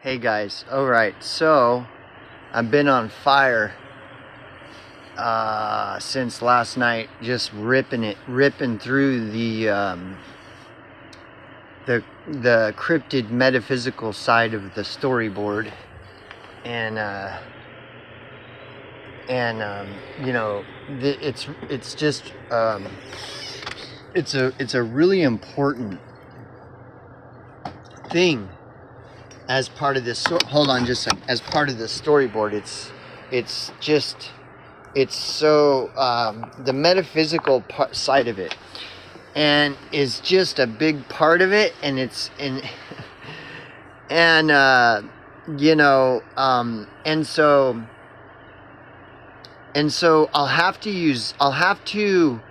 Hey guys, alright, so I've been on fire since last night, just ripping through the cryptid metaphysical side of the storyboard, and you know, it's just it's a really important thing as part of this. Hold on just a second. As part of the storyboard, it's so the metaphysical side of it, and is just a big part of it, and it's and and you know, and so I'll have to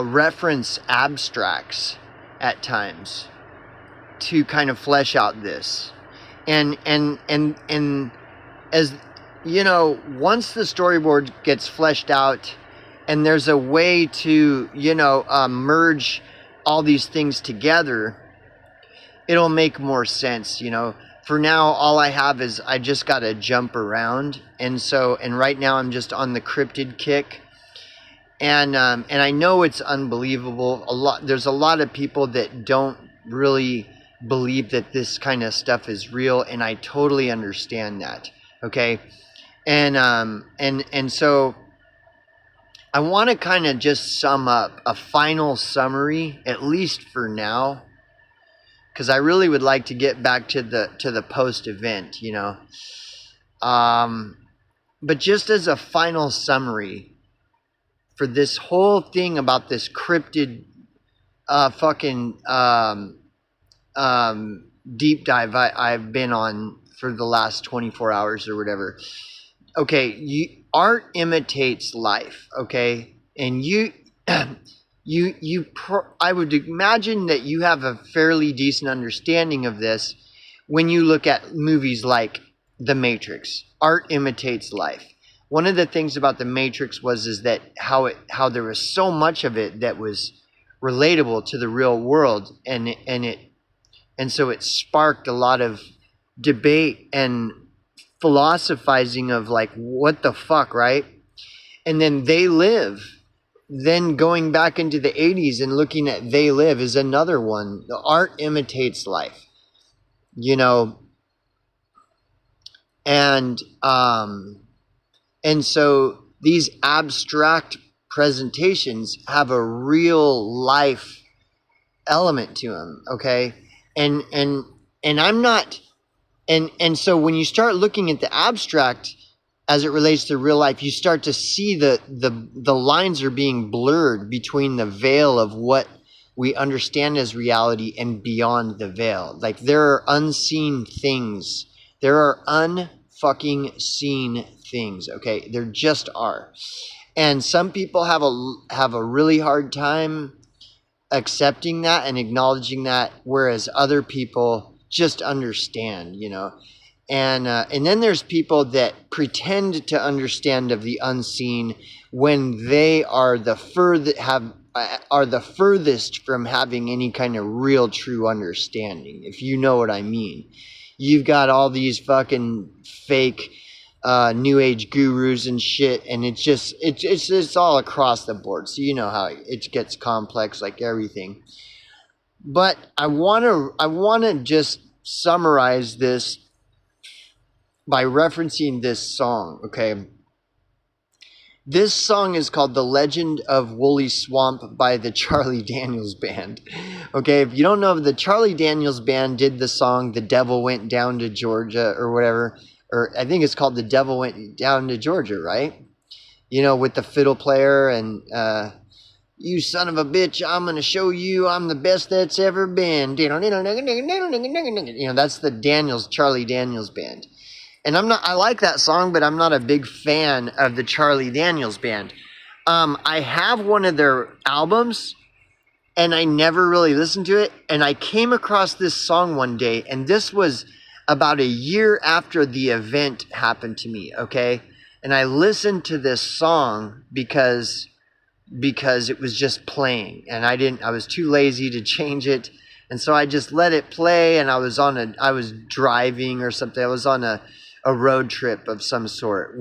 reference abstracts at times to kind of flesh out this, and as you know, once the storyboard gets fleshed out and there's a way to, you know, merge all these things together, it'll make more sense. You know, for now, all I have is I just got to jump around, and right now I'm just on the cryptid kick, and I know it's unbelievable. There's a lot of people that don't really believe that this kind of stuff is real, and I totally understand that. Okay, and so I want to kind of just sum up a final summary, at least for now, because I really would like to get back to the post event, you know. But just as a final summary for this whole thing about this cryptid deep dive I've been on for the last 24 hours or whatever. Okay, art imitates life, okay? And I would imagine that you have a fairly decent understanding of this when you look at movies like The Matrix. Art imitates life. One of the things about The Matrix is that how there was so much of it that was relatable to the real world, and so it sparked a lot of debate and philosophizing of like, what the fuck, right? And then They Live, then going back into the 80s and looking at They Live is another one. The art imitates life, you know. And so these abstract presentations have a real life element to them, okay? And I'm not, and so when you start looking at the abstract as it relates to real life, you start to see the lines are being blurred between the veil of what we understand as reality and beyond the veil. Like, there are unseen things. There are unfucking seen things, okay? There just are. And some people have a really hard time accepting that and acknowledging that, whereas other people just understand, you know. And then there's people that pretend to understand of the unseen when they are the furthest from having any kind of real true understanding, if you know what I mean. You've got all these fucking fake new age gurus and shit, and it's all across the board. So you know how it gets complex, like everything. But I wanna just summarize this by referencing this song, okay? This song is called The Legend of Woolly Swamp by the Charlie Daniels Band. Okay, if you don't know, the Charlie Daniels Band did the song The Devil Went Down to Georgia or whatever, or I think it's called The Devil Went Down to Georgia, right? You know, with the fiddle player and you son of a bitch, I'm going to show you I'm the best that's ever been. You know, that's the Charlie Daniels Band. And I like that song, but I'm not a big fan of the Charlie Daniels Band. I have one of their albums, and I never really listened to it. And I came across this song one day, and this was about a year after the event happened to me, okay? And I listened to this song because it was just playing, and I was too lazy to change it. And so I just let it play, and I was driving or something. I was on a road trip of some sort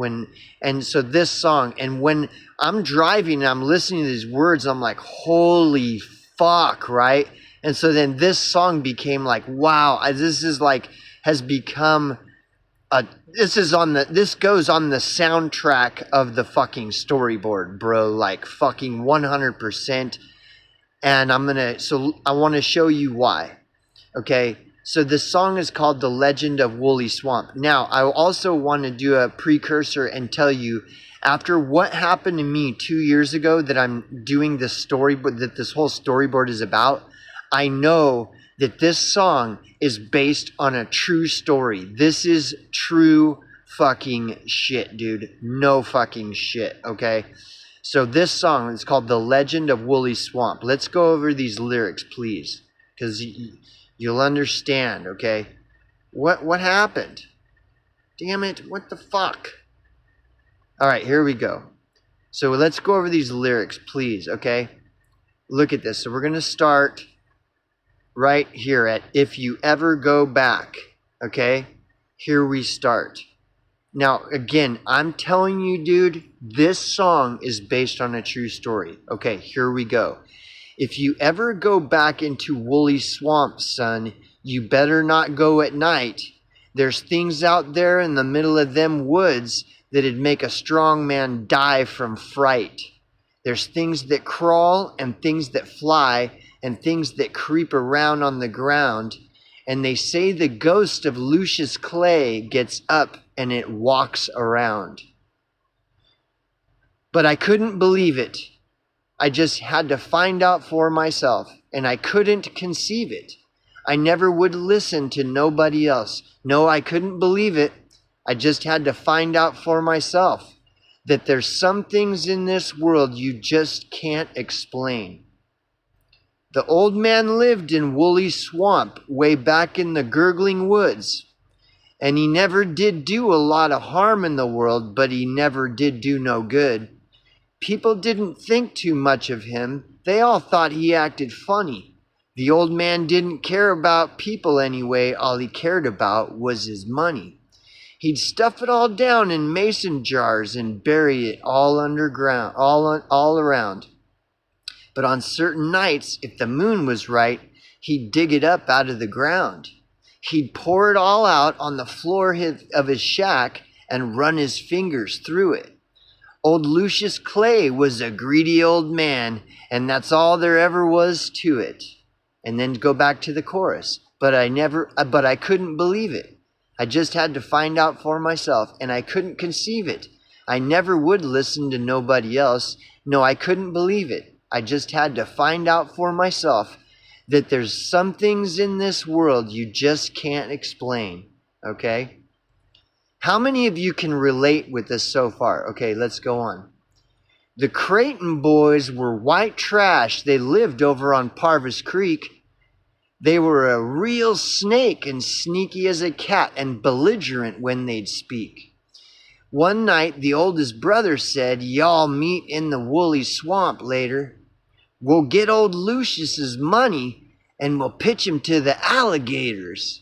and so this song, and when I'm driving and I'm listening to these words, I'm like, holy fuck, right? And so then this song became like, wow, this is like, has become this goes on the soundtrack of the fucking storyboard, bro, like fucking 100%. And I want to show you why. Okay, so this song is called The Legend of Woolly Swamp. Now, I also want to do a precursor and tell you, after what happened to me 2 years ago, that I'm doing this storyboard, that this whole storyboard is about, I know that this song is based on a true story. This is true fucking shit, dude. No fucking shit, okay? So this song is called The Legend of Woolly Swamp. Let's go over these lyrics, please, because you'll understand, okay? What happened? Damn it, what the fuck? All right, here we go. So let's go over these lyrics, please, okay? Look at this. So we're going to start right here at If You Ever Go Back, okay? Here we start. Now, again, I'm telling you, dude, this song is based on a true story. Okay, here we go. If you ever go back into Woolly Swamp, son, you better not go at night. There's things out there in the middle of them woods that'd make a strong man die from fright. There's things that crawl and things that fly and things that creep around on the ground. And they say the ghost of Lucius Clay gets up and it walks around. But I couldn't believe it. I just had to find out for myself, and I couldn't conceive it. I never would listen to nobody else. No, I couldn't believe it. I just had to find out for myself that there's some things in this world you just can't explain. The old man lived in Woolly Swamp way back in the gurgling woods. And he never did do a lot of harm in the world, but he never did do no good. People didn't think too much of him. They all thought he acted funny. The old man didn't care about people anyway. All he cared about was his money. He'd stuff it all down in mason jars and bury it all underground, all around. But on certain nights, if the moon was right, he'd dig it up out of the ground. He'd pour it all out on the floor of his shack and run his fingers through it. Old Lucius Clay was a greedy old man, and that's all there ever was to it. And then go back to the chorus. But I couldn't believe it. I just had to find out for myself, and I couldn't conceive it. I never would listen to nobody else. No, I couldn't believe it. I just had to find out for myself that there's some things in this world you just can't explain, okay? How many of you can relate with this so far? Okay, let's go on. The Creighton boys were white trash. They lived over on Parvis Creek. They were a real snake and sneaky as a cat and belligerent when they'd speak. One night, the oldest brother said, "Y'all meet in the Woolly Swamp later. We'll get old Lucius's money and we'll pitch him to the alligators."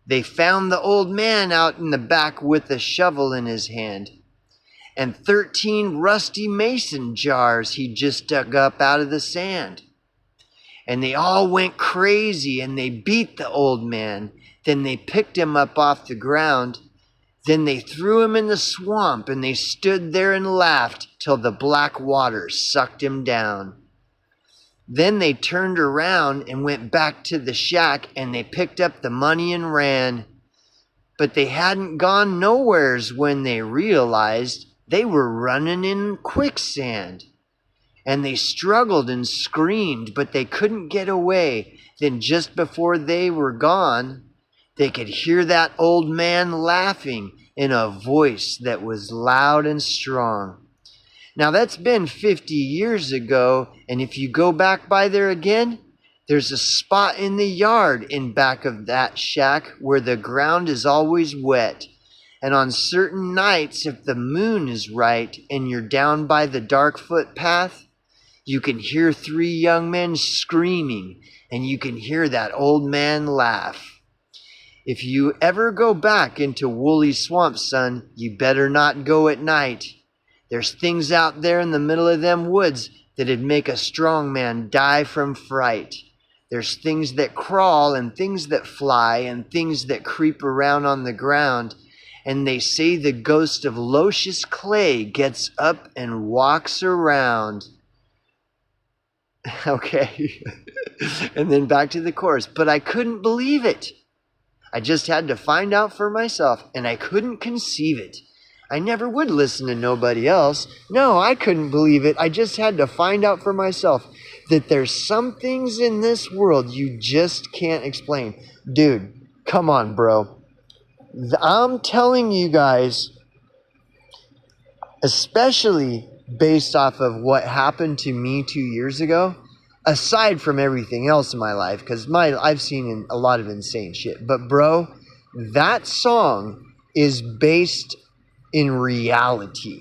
They found the old man out in the back with a shovel in his hand and 13 rusty mason jars he just dug up out of the sand. And they all went crazy and they beat the old man. Then they picked him up off the ground. Then they threw him in the swamp and they stood there and laughed till the black water sucked him down. Then they turned around and went back to the shack and they picked up the money and ran. But they hadn't gone nowheres when they realized they were running in quicksand. And they struggled and screamed, but they couldn't get away. Then just before they were gone, they could hear that old man laughing in a voice that was loud and strong. Now that's been 50 years ago, and if you go back by there again, there's a spot in the yard in back of that shack where the ground is always wet. And on certain nights, if the moon is right and you're down by the dark footpath, You can hear 3 young men screaming, and you can hear that old man laugh. If you ever go back into Woolly Swamp, son, you better not go at night. There's things out there in the middle of them woods that'd make a strong man die from fright. There's things that crawl and things that fly and things that creep around on the ground. And they say the ghost of Lucius Clay gets up and walks around. Okay. And then back to the chorus. But I couldn't believe it. I just had to find out for myself, and I couldn't conceive it. I never would listen to nobody else. No, I couldn't believe it. I just had to find out for myself that there's some things in this world you just can't explain. Dude, come on, bro. I'm telling you guys, especially based off of what happened to me 2 years ago, aside from everything else in my life, because I've seen a lot of insane shit. But bro, that song is based in reality.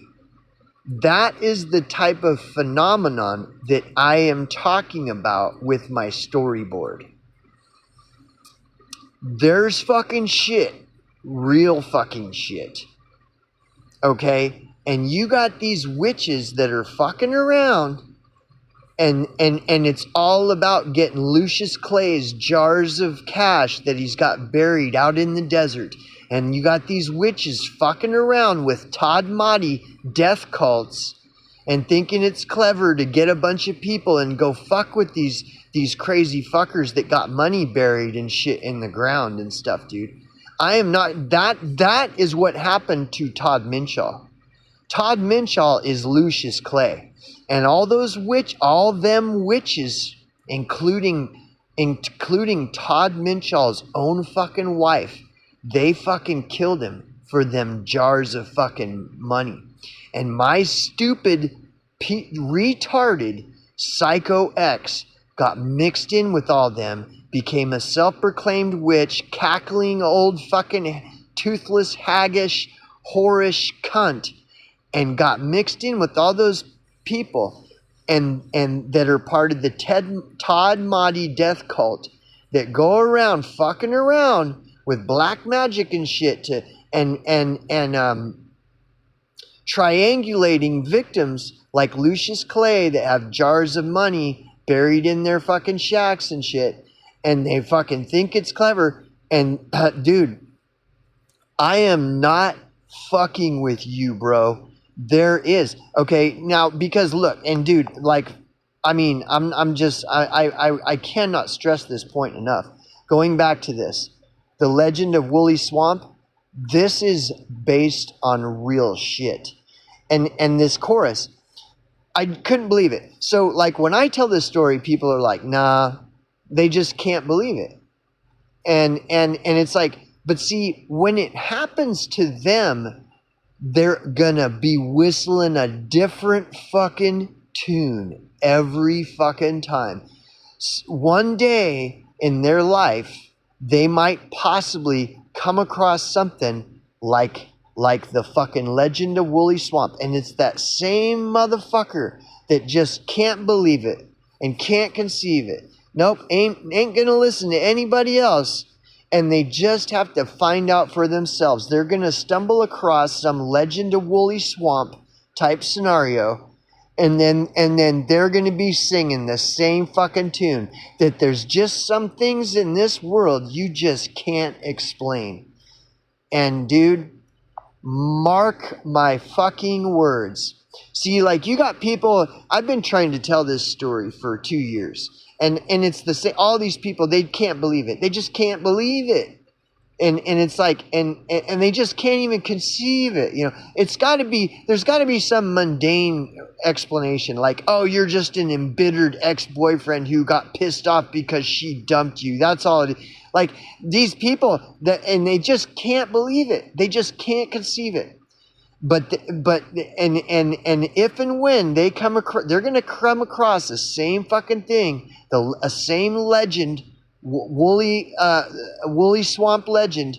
That is the type of phenomenon that I am talking about with my storyboard. There's fucking shit. Real fucking shit. Okay? And you got these witches that are fucking around, and it's all about getting Lucius Clay's jars of cash that he's got buried out in the desert. And you got these witches fucking around with Todd Mahdi death cults and thinking it's clever to get a bunch of people and go fuck with these crazy fuckers that got money buried and shit in the ground and stuff, dude. I am not... That is what happened to Todd Minshall. Todd Minshall is Lucius Clay. And all them witches, including Todd Minshall's own fucking wife, they fucking killed him for them jars of fucking money. And my stupid, retarded psycho ex got mixed in with all them, became a self-proclaimed witch, cackling old fucking toothless, haggish, whorish cunt, and got mixed in with all those people and that are part of the Todd Mahdi death cult that go around fucking around with black magic and shit to triangulating victims like Lucius Clay that have jars of money buried in their fucking shacks and shit, and they fucking think it's clever. And dude, I am not fucking with you, bro. There is. Okay, now, because look, and dude, like, I mean, I cannot stress this point enough. Going back to this, the legend of Woolly Swamp, this is based on real shit. And this chorus, I couldn't believe it. So, like, when I tell this story, people are like, nah, they just can't believe it. And it's like, but see, when it happens to them, they're gonna be whistling a different fucking tune every fucking time. One day in their life, they might possibly come across something like the fucking legend of Woolly Swamp. And it's that same motherfucker that just can't believe it and can't conceive it. Nope, ain't gonna listen to anybody else. And they just have to find out for themselves. They're going to stumble across some legend of Woolly Swamp type scenario. And then they're going to be singing the same fucking tune. That there's just some things in this world you just can't explain. And dude, mark my fucking words. See, like, you got people... I've been trying to tell this story for 2 years. And it's the same. All these people, they can't believe it. They just can't believe it. And it's like, and they just can't even conceive it. You know, there's got to be some mundane explanation. Like, oh, you're just an embittered ex-boyfriend who got pissed off because she dumped you. That's all it is. Like, these people, and they just can't believe it. They just can't conceive it. But if and when they come across, they're going to come across the same fucking thing, a same legend, Woolly Swamp legend,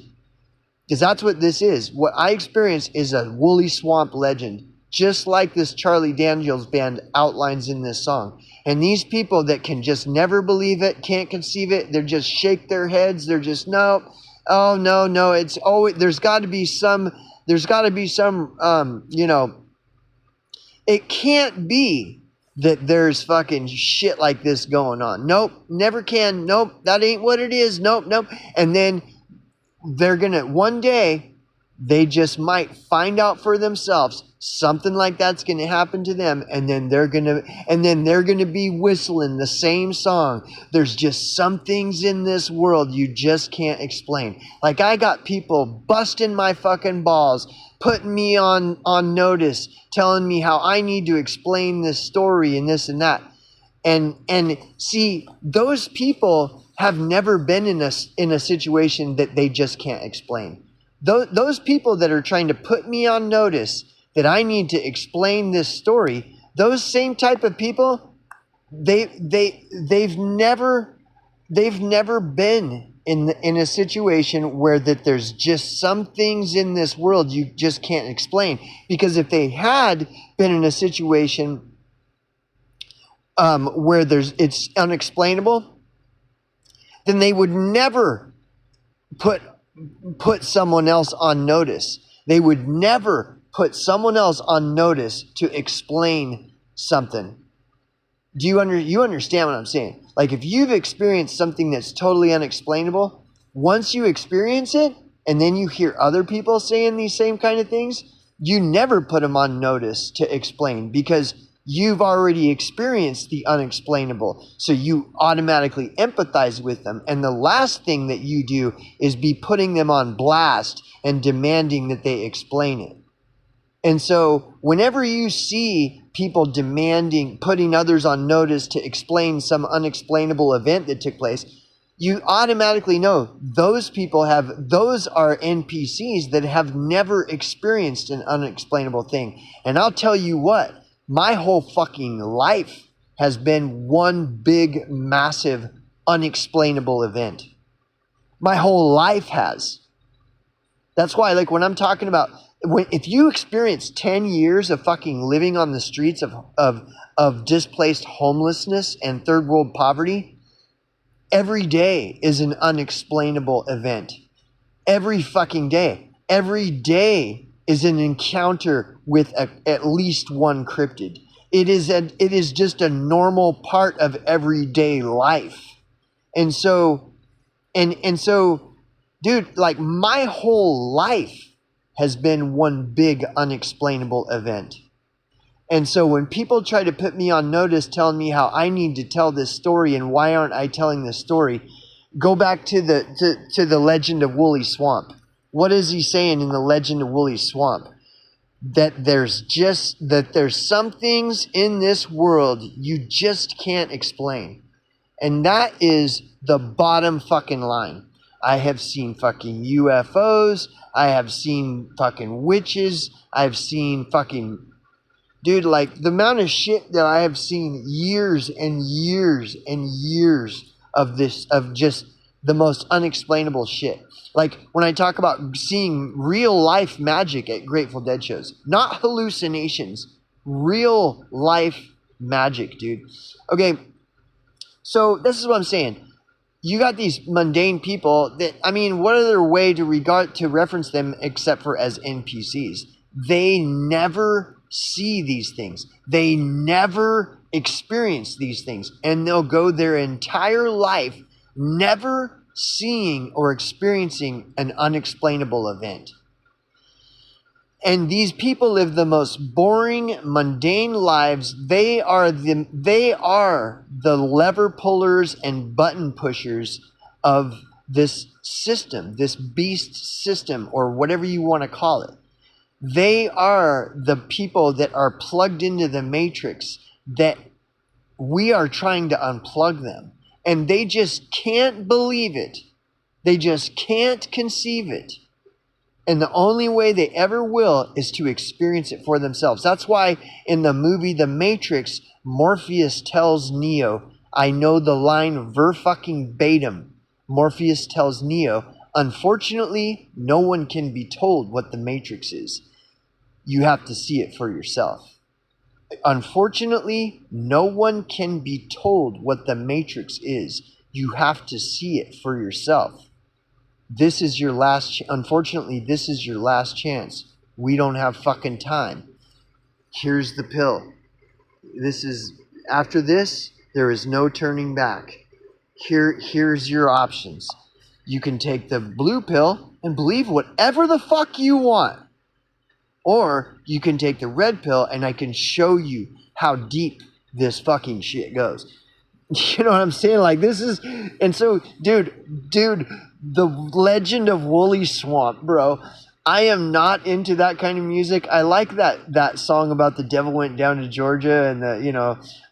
because that's what this is. What I experienced is a Woolly Swamp legend. just like this Charlie Daniels band outlines in this song. And these people that can just never believe it, can't conceive it, they just shake their heads, they're just, no, oh, no, it's always, there's got to be some, it can't be that there's fucking shit like this going on. Nope, never can. Nope, that ain't what it is. Nope. And then they're gonna, one day, they just might find out for themselves something like that's gonna happen to them, and then they're gonna be whistling the same song. There's just some things in this world you just can't explain. Like, I got people busting my fucking balls, putting me on notice, telling me how I need to explain this story and this and that. And see, those people have never been in a situation that they just can't explain. Those people that are trying to put me on notice that I need to explain this story, those same type of people, they've never been in a situation where that there's just some things in this world you just can't explain. Because if they had been in a situation where it's unexplainable, then they would never put someone else on notice. They would never put someone else on notice to explain something. Do you understand what I'm saying? Like, if you've experienced something that's totally unexplainable, once you experience it and then you hear other people saying these same kind of things, you never put them on notice to explain, because you've already experienced the unexplainable. So you automatically empathize with them. And the last thing that you do is be putting them on blast and demanding that they explain it. And so whenever you see people putting others on notice to explain some unexplainable event that took place, you automatically know those are NPCs that have never experienced an unexplainable thing. And I'll tell you what, my whole fucking life has been one big, massive, unexplainable event. My whole life has. That's why, like, when I'm talking about, if you experience 10 years of fucking living on the streets of displaced homelessness and third world poverty, every day is an unexplainable event. Every fucking day. Every day is an encounter with at least one cryptid. It is just a normal part of everyday life. And so, dude, like, my whole life has been one big unexplainable event. And so when people try to put me on notice, telling me how I need to tell this story and why aren't I telling this story, go back to the legend of Woolly Swamp. What is he saying in the legend of Woolly Swamp? That there's some things in this world you just can't explain. And that is the bottom fucking line. I have seen fucking UFOs. I have seen fucking witches. I've seen fucking... Dude, like, the amount of shit that I have seen, years and years and years of just the most unexplainable shit. Like, when I talk about seeing real life magic at Grateful Dead shows, not hallucinations, real life magic, dude. Okay, so this is what I'm saying. You got these mundane people that, I mean, what other way to reference them except for as NPCs? They never see these things. They never experience these things. And they'll go their entire life never seeing or experiencing an unexplainable event. And these people live the most boring, mundane lives. They are the lever pullers and button pushers of this system, this beast system, or whatever you want to call it. They are the people that are plugged into the matrix that we are trying to unplug them. And they just can't believe it. They just can't conceive it. And the only way they ever will is to experience it for themselves. That's why in the movie The Matrix, Morpheus tells Neo, I know the line verbatim. Morpheus tells Neo, unfortunately, no one can be told what the Matrix is. you have to see it for yourself. Unfortunately, no one can be told what the Matrix is. You have to see it for yourself. This is your last, unfortunately, this is your last chance. We don't have fucking time. Here's the pill. After this, there is no turning back. Here's your options. You can take the blue pill and believe whatever the fuck you want. Or you can take the red pill and I can show you how deep this fucking shit goes. You know what I'm saying? Like, this is, and so, dude, the Legend of Woolly Swamp, bro. I am not into that kind of music. I like that song about the devil went down to Georgia and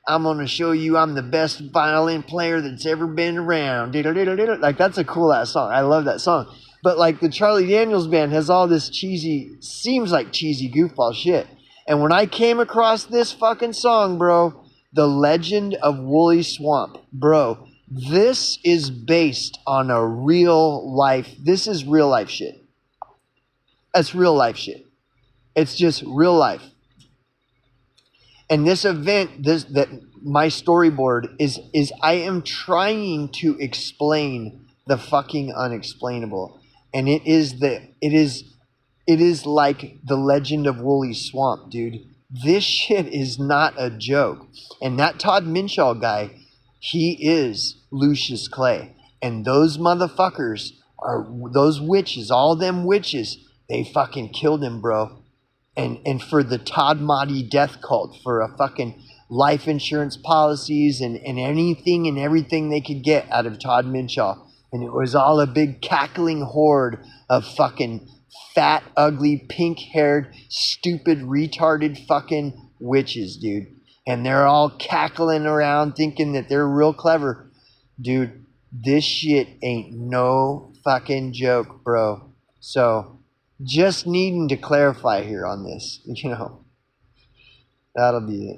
I'm going to show you I'm the best violin player that's ever been around. Like, that's a cool ass song. I love that song. But like the Charlie Daniels band has all this seems like cheesy goofball shit. And when I came across this fucking song, bro, The Legend of Woolly Swamp, bro, this is based on this is real life shit. That's real life shit. It's just real life. And this event, my storyboard is I am trying to explain the fucking unexplainable. And it is like the Legend of Woolly Swamp, dude. This shit is not a joke. And that Todd Minshaw guy, he is Lucius Clay. And those motherfuckers those witches, all them witches, they fucking killed him, bro. And for the Todd Mahdi death cult, for a fucking life insurance policies and anything and everything they could get out of Todd Minshaw. And it was all a big cackling horde of fucking fat, ugly, pink-haired, stupid, retarded fucking witches, dude. And they're all cackling around thinking that they're real clever. Dude, this shit ain't no fucking joke, bro. So, just needing to clarify here on this, that'll be it.